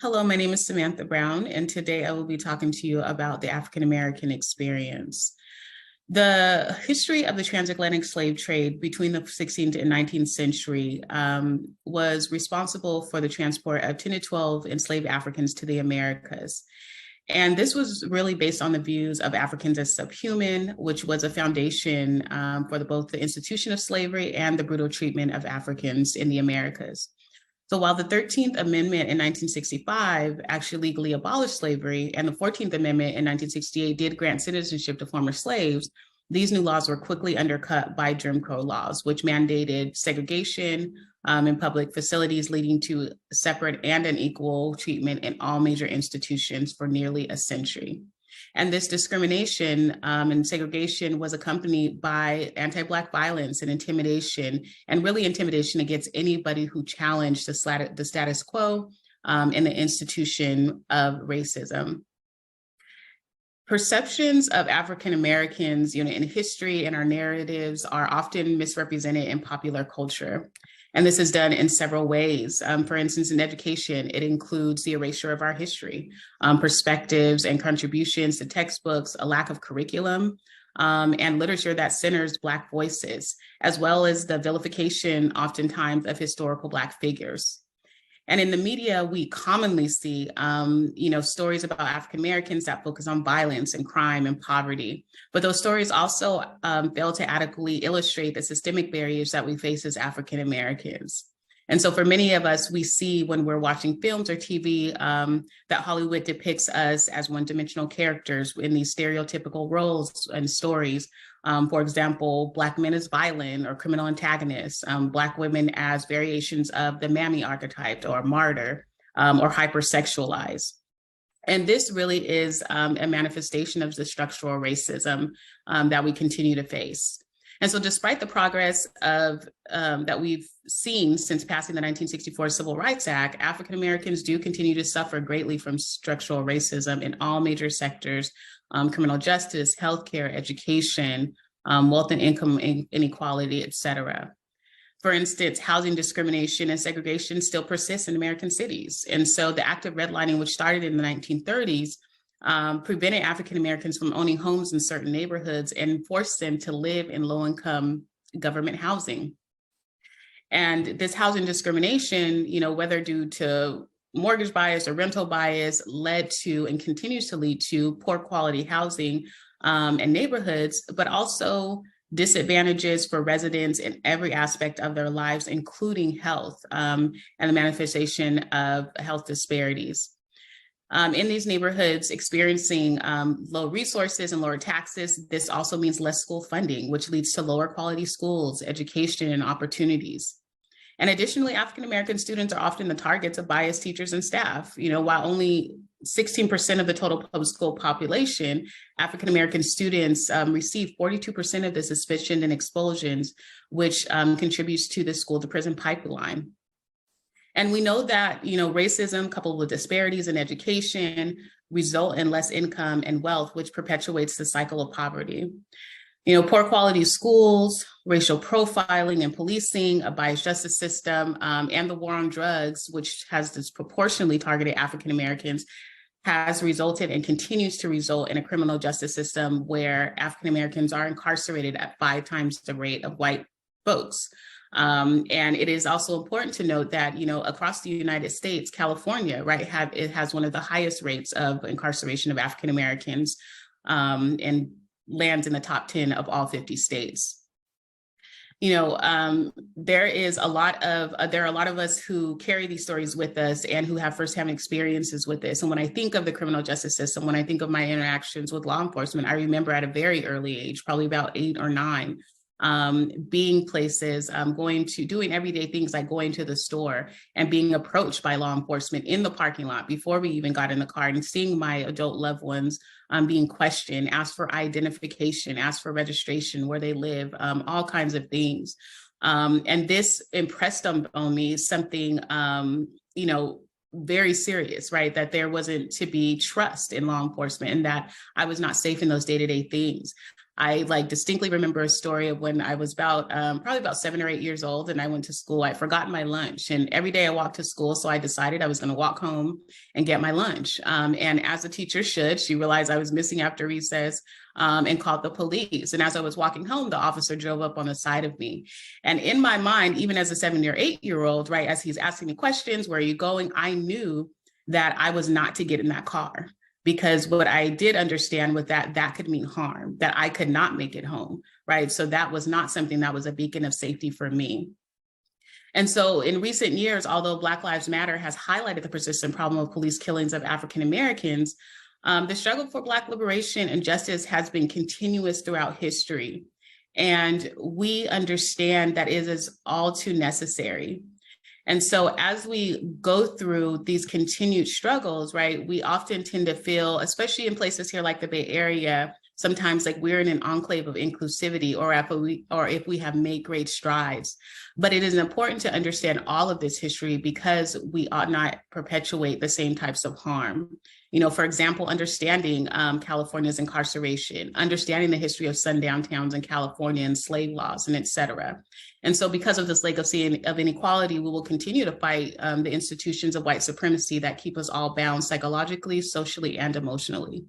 Hello, my name is Samantha Brown, and today I will be talking to you about the African American experience. The history of the transatlantic slave trade between the 16th and 19th century was responsible for the transport of 10 to 12 enslaved Africans to the Americas. And this was really based on the views of Africans as subhuman, which was a foundation for both the institution of slavery and the brutal treatment of Africans in the Americas. So while the 13th Amendment in 1965 actually legally abolished slavery, and the 14th Amendment in 1968 did grant citizenship to former slaves, these new laws were quickly undercut by Jim Crow laws, which mandated segregation in public facilities, leading to separate and unequal treatment in all major institutions for nearly a century. And this discrimination and segregation was accompanied by anti-Black violence and intimidation, and really intimidation against anybody who challenged the status quo and the institution of racism. Perceptions of African Americans, in history and our narratives are often misrepresented in popular culture. And this is done in several ways. For instance, in education, it includes the erasure of our history, perspectives and contributions to textbooks, a lack of curriculum, and literature that centers Black voices, as well as the vilification oftentimes of historical Black figures. And in the media, we commonly see, stories about African Americans that focus on violence and crime and poverty. But those stories also fail to adequately illustrate the systemic barriers that we face as African Americans. And so for many of us, we see when we're watching films or TV that Hollywood depicts us as one-dimensional characters in these stereotypical roles and stories. For example, Black men as violent or criminal antagonists, Black women as variations of the mammy archetype or martyr or hypersexualized. And this really is a manifestation of the structural racism that we continue to face. And so despite the progress that we've seen since passing the 1964 Civil Rights Act, African Americans do continue to suffer greatly from structural racism in all major sectors: criminal justice, healthcare, education, wealth and income inequality, et cetera. For instance, housing discrimination and segregation still persists in American cities. And so the active redlining, which started in the 1930s, prevented African Americans from owning homes in certain neighborhoods and forced them to live in low-income government housing. And this housing discrimination, whether due to mortgage bias or rental bias, led to and continues to lead to poor quality housing and neighborhoods, but also disadvantages for residents in every aspect of their lives, including health and the manifestation of health disparities. In these neighborhoods experiencing low resources and lower taxes, this also means less school funding, which leads to lower quality schools, education, and opportunities. And additionally, African-American students are often the targets of biased teachers and staff. While only 16% of the total public school population, African-American students receive 42% of the suspicion and expulsions, which contributes to the school to prison pipeline. And we know that, racism coupled with disparities in education result in less income and wealth, which perpetuates the cycle of poverty. Poor quality schools, racial profiling and policing, a biased justice system, and the war on drugs, which has disproportionately targeted African Americans, has resulted and continues to result in a criminal justice system where African Americans are incarcerated at 5 times the rate of white folks. And it is also important to note that, across the United States, California, it has one of the highest rates of incarceration of African Americans and lands in the top 10 of all 50 states. There are a lot of us who carry these stories with us and who have firsthand experiences with this. And when I think of the criminal justice system, when I think of my interactions with law enforcement, I remember at a very early age, probably about 8 or 9, being places, doing everyday things like going to the store and being approached by law enforcement in the parking lot before we even got in the car, and seeing my adult loved ones being questioned, asked for identification, asked for registration, where they live, all kinds of things. And this impressed on me something, very serious, right? That there wasn't to be trust in law enforcement and that I was not safe in those day-to-day things. I like distinctly remember a story of when I was about probably about 7 or 8 years old, and I went to school. I'd forgotten my lunch, and every day I walked to school, so I decided I was going to walk home and get my lunch. And as a teacher should, she realized I was missing after recess and called the police. And as I was walking home, the officer drove up on the side of me. And in my mind, even as a 7 or 8 year old, right, as he's asking me questions, where are you going? I knew that I was not to get in that car. Because what I did understand was that that could mean harm, that I could not make it home, right? So that was not something that was a beacon of safety for me. And so in recent years, although Black Lives Matter has highlighted the persistent problem of police killings of African Americans, the struggle for Black liberation and justice has been continuous throughout history. And we understand that it is all too necessary. And so as we go through these continued struggles, right, we often tend to feel, especially in places here like the Bay Area, sometimes like we're in an enclave of inclusivity, or if we have made great strides. But it is important to understand all of this history because we ought not perpetuate the same types of harm. You know, for example, understanding California's incarceration, understanding the history of sundown towns in California and slave laws and et cetera. And so because of this legacy of inequality, we will continue to fight the institutions of white supremacy that keep us all bound psychologically, socially, and emotionally.